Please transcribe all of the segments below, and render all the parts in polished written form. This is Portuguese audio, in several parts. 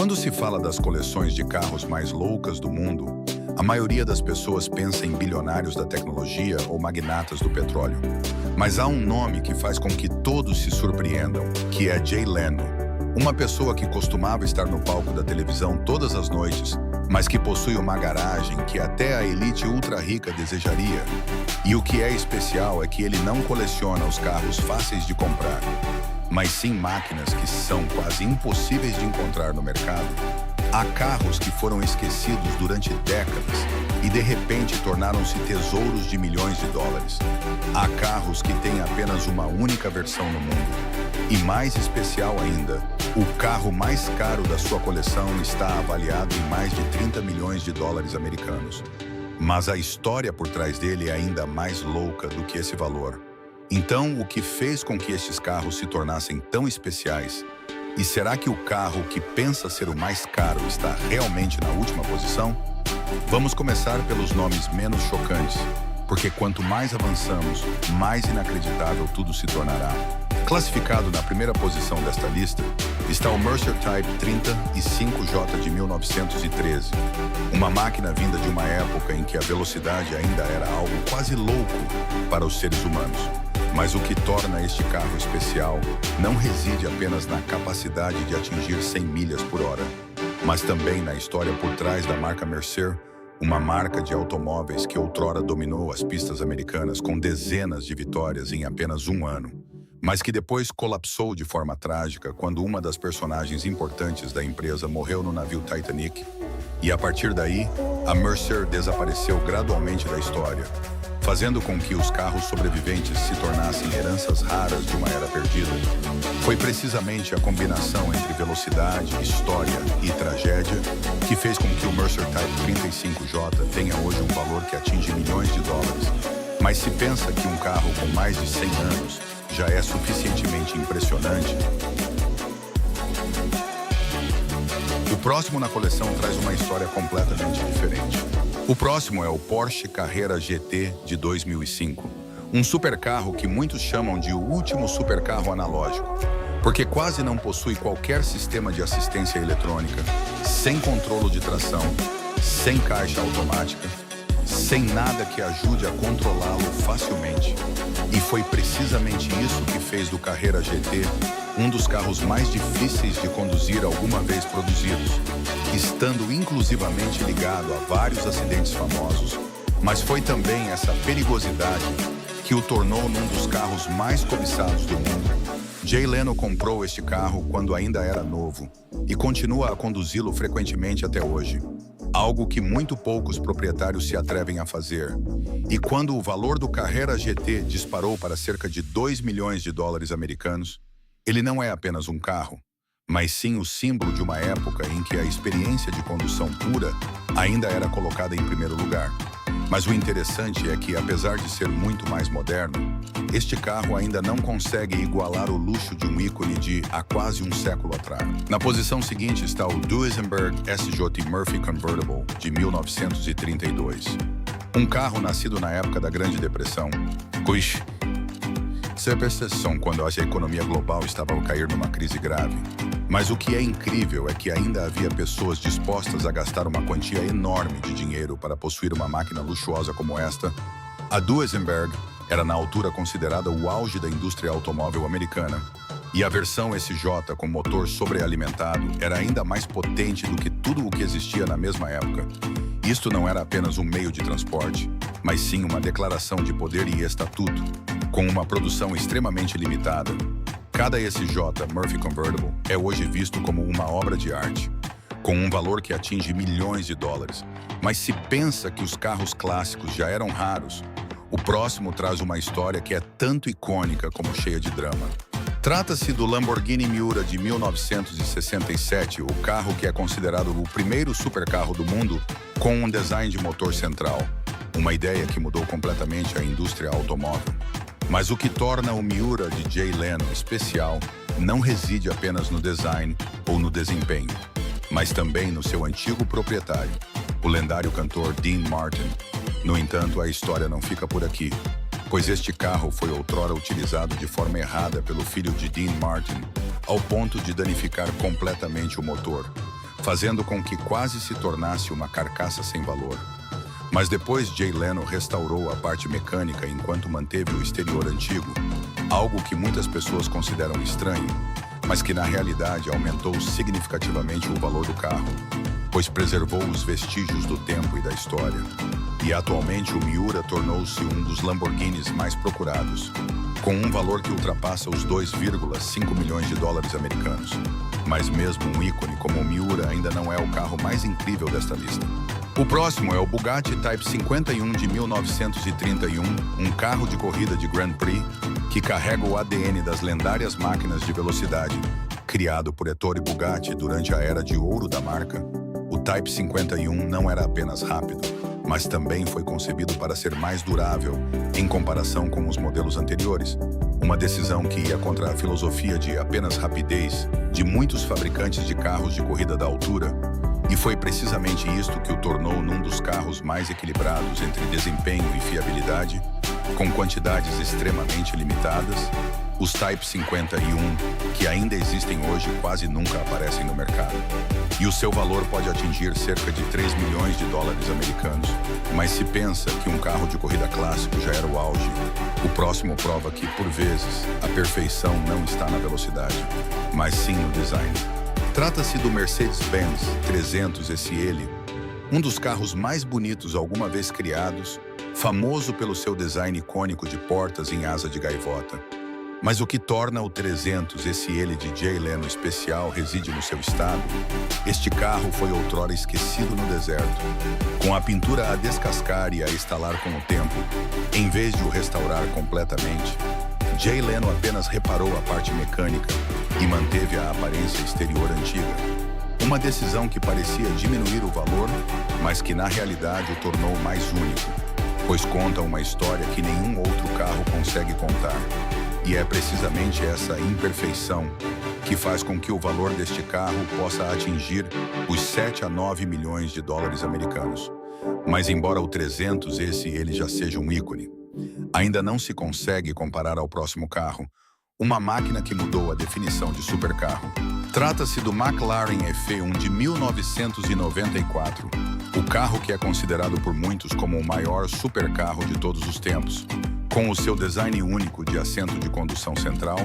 Quando se fala das coleções de carros mais loucas do mundo, a maioria das pessoas pensa em bilionários da tecnologia ou magnatas do petróleo. Mas há um nome que faz com que todos se surpreendam, que é Jay Leno. Uma pessoa que costumava estar no palco da televisão todas as noites, mas que possui uma garagem que até a elite ultra rica desejaria. E o que é especial é que ele não coleciona os carros fáceis de comprar, mas sim máquinas que são quase impossíveis de encontrar no mercado. Há carros que foram esquecidos durante décadas e de repente tornaram-se tesouros de milhões de dólares. Há carros que têm apenas uma única versão no mundo. E mais especial ainda, o carro mais caro da sua coleção está avaliado em mais de 30 milhões de dólares americanos. Mas a história por trás dele é ainda mais louca do que esse valor. Então, o que fez com que estes carros se tornassem tão especiais? E será que o carro que pensa ser o mais caro está realmente na última posição? Vamos começar pelos nomes menos chocantes, porque quanto mais avançamos, mais inacreditável tudo se tornará. Classificado na primeira posição desta lista, está o Mercer Type 35J de 1913, uma máquina vinda de uma época em que a velocidade ainda era algo quase louco para os seres humanos. Mas o que torna este carro especial não reside apenas na capacidade de atingir 100 milhas por hora, mas também na história por trás da marca Mercer, uma marca de automóveis que outrora dominou as pistas americanas com dezenas de vitórias em apenas um ano, mas que depois colapsou de forma trágica quando uma das personagens importantes da empresa morreu no navio Titanic. E a partir daí, a Mercer desapareceu gradualmente da história, fazendo com que os carros sobreviventes se tornassem heranças raras de uma era perdida. Foi precisamente a combinação entre velocidade, história e tragédia que fez com que o Mercer Type 35J tenha hoje um valor que atinge milhões de dólares. Mas se pensa que um carro com mais de 100 anos já é suficientemente impressionante, o próximo na coleção traz uma história completamente diferente. O próximo é o Porsche Carrera GT de 2005, um supercarro que muitos chamam de o último supercarro analógico, porque quase não possui qualquer sistema de assistência eletrônica, sem controle de tração, sem caixa automática, sem nada que ajude a controlá-lo facilmente. E foi precisamente isso que fez do Carrera GT um dos carros mais difíceis de conduzir alguma vez produzidos, estando inclusivamente ligado a vários acidentes famosos. Mas foi também essa perigosidade que o tornou num dos carros mais cobiçados do mundo. Jay Leno comprou este carro quando ainda era novo e continua a conduzi-lo frequentemente até hoje, algo que muito poucos proprietários se atrevem a fazer. E quando o valor do Carrera GT disparou para cerca de 2 milhões de dólares americanos, ele não é apenas um carro, mas sim o símbolo de uma época em que a experiência de condução pura ainda era colocada em primeiro lugar. Mas o interessante é que, apesar de ser muito mais moderno, este carro ainda não consegue igualar o luxo de um ícone de há quase um século atrás. Na posição seguinte está o Duesenberg SJ Murphy Convertible, de 1932. Um carro nascido na época da Grande Depressão. Percepção quando a economia global estava a cair numa crise grave. Mas o que é incrível é que ainda havia pessoas dispostas a gastar uma quantia enorme de dinheiro para possuir uma máquina luxuosa como esta. A Duesenberg era na altura considerada o auge da indústria automóvel americana. E a versão SJ com motor sobrealimentado era ainda mais potente do que tudo o que existia na mesma época. Isto não era apenas um meio de transporte, mas sim uma declaração de poder e estatuto. Com uma produção extremamente limitada, cada SJ Murphy Convertible é hoje visto como uma obra de arte, com um valor que atinge milhões de dólares. Mas se pensa que os carros clássicos já eram raros, o próximo traz uma história que é tanto icônica como cheia de drama. Trata-se do Lamborghini Miura de 1967, o carro que é considerado o primeiro supercarro do mundo com um design de motor central, uma ideia que mudou completamente a indústria automóvel. Mas o que torna o Miura de Jay Leno especial não reside apenas no design ou no desempenho, mas também no seu antigo proprietário, o lendário cantor Dean Martin. No entanto, a história não fica por aqui, pois este carro foi outrora utilizado de forma errada pelo filho de Dean Martin, ao ponto de danificar completamente o motor, fazendo com que quase se tornasse uma carcaça sem valor. Mas depois Jay Leno restaurou a parte mecânica enquanto manteve o exterior antigo, algo que muitas pessoas consideram estranho, mas que na realidade aumentou significativamente o valor do carro, pois preservou os vestígios do tempo e da história. E atualmente o Miura tornou-se um dos Lamborghinis mais procurados, com um valor que ultrapassa os 2,5 milhões de dólares americanos. Mas mesmo um ícone como o Miura ainda não é o carro mais incrível desta lista. O próximo é o Bugatti Type 51 de 1931, um carro de corrida de Grand Prix que carrega o ADN das lendárias máquinas de velocidade, criado por Ettore Bugatti durante a era de ouro da marca. O Type 51 não era apenas rápido, mas também foi concebido para ser mais durável em comparação com os modelos anteriores, uma decisão que ia contra a filosofia de apenas rapidez de muitos fabricantes de carros de corrida da altura, e foi precisamente isto que o tornou num dos carros mais equilibrados entre desempenho e fiabilidade, com quantidades extremamente limitadas. Os Type 51, que ainda existem hoje, quase nunca aparecem no mercado. E o seu valor pode atingir cerca de 3 milhões de dólares americanos. Mas se pensa que um carro de corrida clássico já era o auge, o próximo prova que, por vezes, a perfeição não está na velocidade, mas sim no design. Trata-se do Mercedes-Benz 300 SL, um dos carros mais bonitos alguma vez criados, famoso pelo seu design icônico de portas em asa de gaivota. Mas o que torna o 300 SL de Jay Leno especial reside no seu estado. Este carro foi outrora esquecido no deserto, com a pintura a descascar e a estalar com o tempo. Em vez de o restaurar completamente, Jay Leno apenas reparou a parte mecânica e manteve a aparência exterior antiga. Uma decisão que parecia diminuir o valor, mas que na realidade o tornou mais único, pois conta uma história que nenhum outro carro consegue contar. E é precisamente essa imperfeição que faz com que o valor deste carro possa atingir os 7 a 9 milhões de dólares americanos. Mas embora o 300 ele já seja um ícone, ainda não se consegue comparar ao próximo carro, uma máquina que mudou a definição de supercarro. Trata-se do McLaren F1 de 1994, o carro que é considerado por muitos como o maior supercarro de todos os tempos. Com o seu design único de assento de condução central,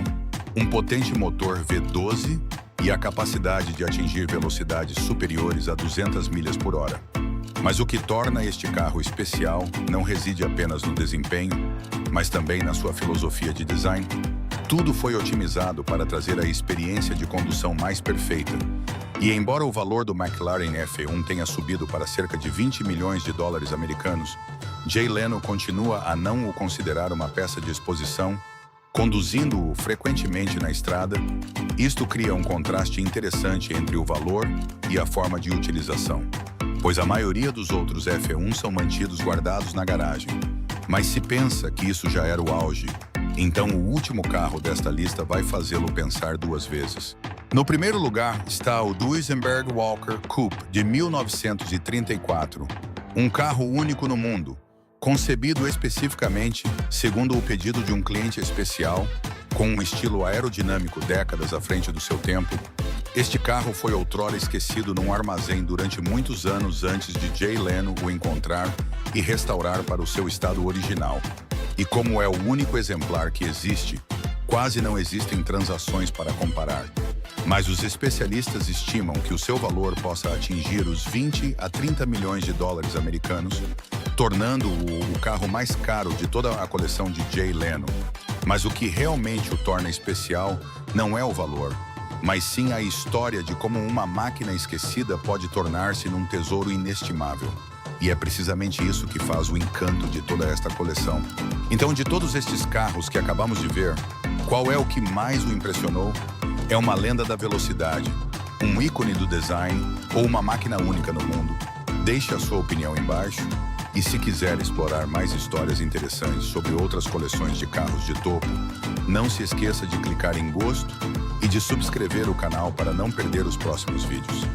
um potente motor V12 e a capacidade de atingir velocidades superiores a 200 milhas por hora. Mas o que torna este carro especial não reside apenas no desempenho, mas também na sua filosofia de design. Tudo foi otimizado para trazer a experiência de condução mais perfeita. E embora o valor do McLaren F1 tenha subido para cerca de 20 milhões de dólares americanos, Jay Leno continua a não o considerar uma peça de exposição, conduzindo-o frequentemente na estrada. Isto cria um contraste interessante entre o valor e a forma de utilização, pois a maioria dos outros F1 são mantidos guardados na garagem. Mas se pensa que isso já era o auge, então o último carro desta lista vai fazê-lo pensar duas vezes. No primeiro lugar está o Duesenberg Walker Coupe de 1934, um carro único no mundo, concebido especificamente segundo o pedido de um cliente especial, com um estilo aerodinâmico décadas à frente do seu tempo. Este carro foi outrora esquecido num armazém durante muitos anos antes de Jay Leno o encontrar e restaurar para o seu estado original. E como é o único exemplar que existe, quase não existem transações para comparar. Mas os especialistas estimam que o seu valor possa atingir os 20 a 30 milhões de dólares americanos, tornando-o o carro mais caro de toda a coleção de Jay Leno. Mas o que realmente o torna especial não é o valor, mas sim a história de como uma máquina esquecida pode tornar-se num tesouro inestimável. E é precisamente isso que faz o encanto de toda esta coleção. Então, de todos estes carros que acabamos de ver, qual é o que mais o impressionou? É uma lenda da velocidade, um ícone do design ou uma máquina única no mundo? Deixe a sua opinião embaixo. E se quiser explorar mais histórias interessantes sobre outras coleções de carros de topo, não se esqueça de clicar em gosto e de subscrever o canal para não perder os próximos vídeos.